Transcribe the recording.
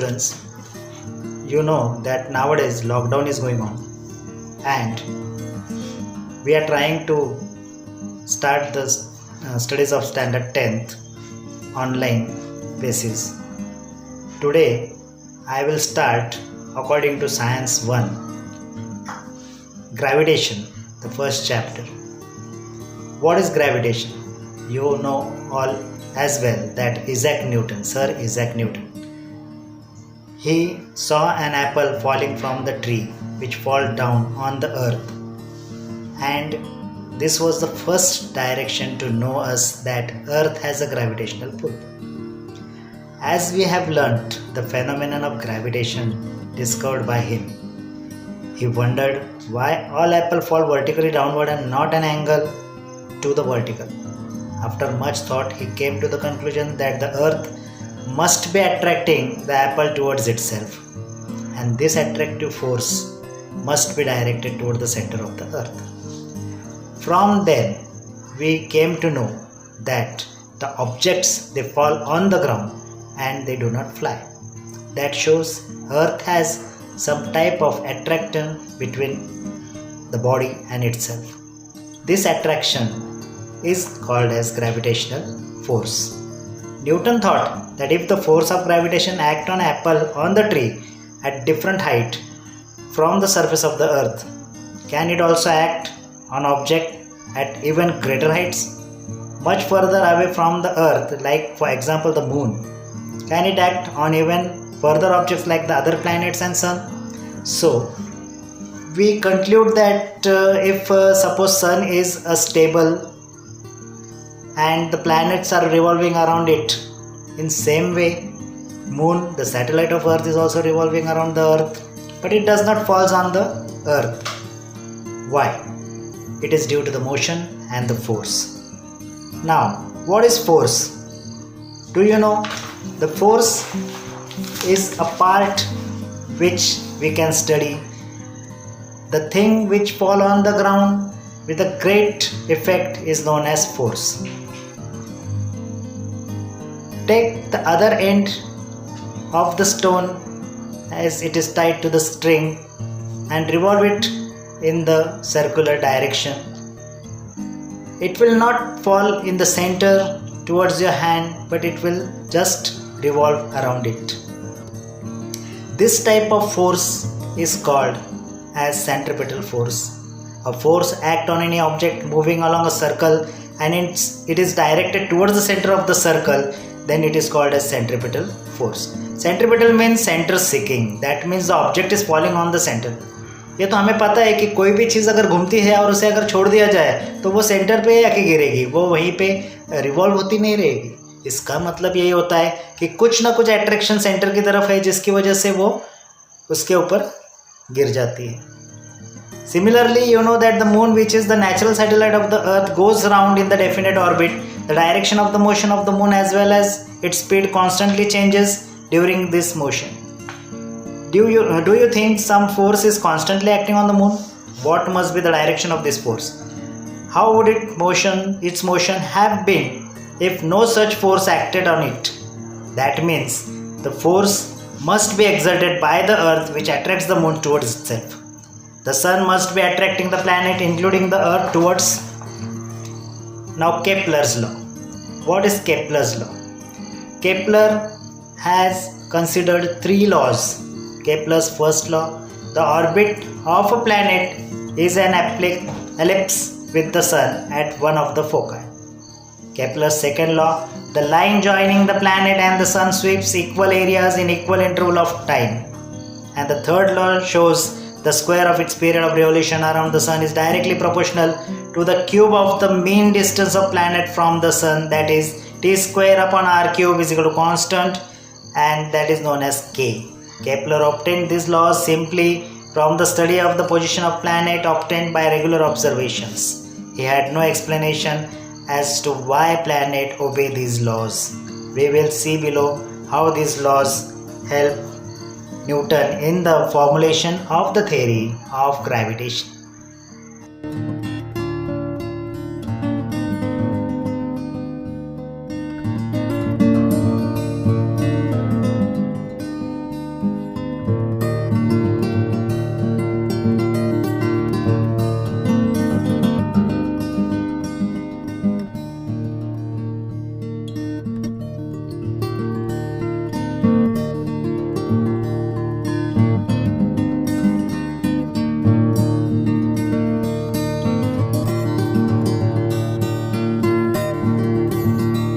students, you know that nowadays lockdown is going on and we are trying to start the studies of standard 10th online basis. Today I will start according to science 1, gravitation, the first chapter. What is gravitation? You know all as well that Sir Isaac Newton, he saw an apple falling from the tree which fall down on the earth, and this was the first direction to know us that earth has a gravitational pull. As we have learnt the phenomenon of gravitation discovered by him, he wondered why all apples fall vertically downward and not an angle to the vertical. After much thought, he came to the conclusion that the earth must be attracting the apple towards itself, and this attractive force must be directed toward the center of the earth. From then, we came to know that the objects, they fall on the ground and they do not fly. That shows earth has some type of attraction between the body and itself. This attraction is called as gravitational force. Newton thought that if the force of gravitation act on apple on the tree at different height from the surface of the earth, can it also act on object at even greater heights, much further away from the earth, like for example the moon? Can it act on even further objects like the other planets and sun? So we conclude that if suppose sun is a stable and the planets are revolving around it, in same way moon, the satellite of earth, is also revolving around the earth, but it does not falls on the earth. Why? It is due to the motion and the force. Now, what is force? Do you know? The force is a part which we can study. The thing which fall on the ground with a great effect is known as force. Take the other end of the stone as it is tied to the string and revolve it in the circular direction. It will not fall in the center towards your hand, but it will just revolve around it. This type of force is called as centripetal force. A force acts on any object moving along a circle and it is directed towards the center of the circle, then it is called as centripetal force. Centripetal means center seeking. That means the object is falling on the center. ये तो हमें पता है कि कोई भी चीज़ अगर घूमती है और उसे अगर छोड़ दिया जाए तो वो सेंटर पे आके गिरेगी, वो वहीं पे रिवॉल्व होती नहीं रहेगी. इसका मतलब यही होता है कि कुछ ना कुछ अट्रैक्शन सेंटर की तरफ है जिसकी वजह से वो उसके ऊपर गिर जाती है. Similarly, you know that the moon, which is the natural satellite of the earth, goes round in the definite orbit. The direction of the motion of the moon as well as its speed constantly changes during this motion. Do you think some force is constantly acting on the moon? What must be the direction of this force? How would its motion have been if no such force acted on it? That means the force must be exerted by the earth, which attracts the moon towards itself. The sun must be attracting the planet, including the earth, towards. Now Kepler's law. What is Kepler's law? Kepler has considered 3 laws. Kepler's first law: the orbit of a planet is an ellipse with the sun at one of the foci. Kepler's second law: the line joining the planet and the sun sweeps equal areas in equal interval of time. And the third law shows the square of its period of revolution around the sun is directly proportional to the cube of the mean distance of planet from the sun, that is t square upon r cube is equal to constant, and that is known as k. Kepler obtained these laws simply from the study of the position of planet obtained by regular observations. He had no explanation as to why planet obey these laws. We will see below how these laws help Newton in the formulation of the theory of gravitation.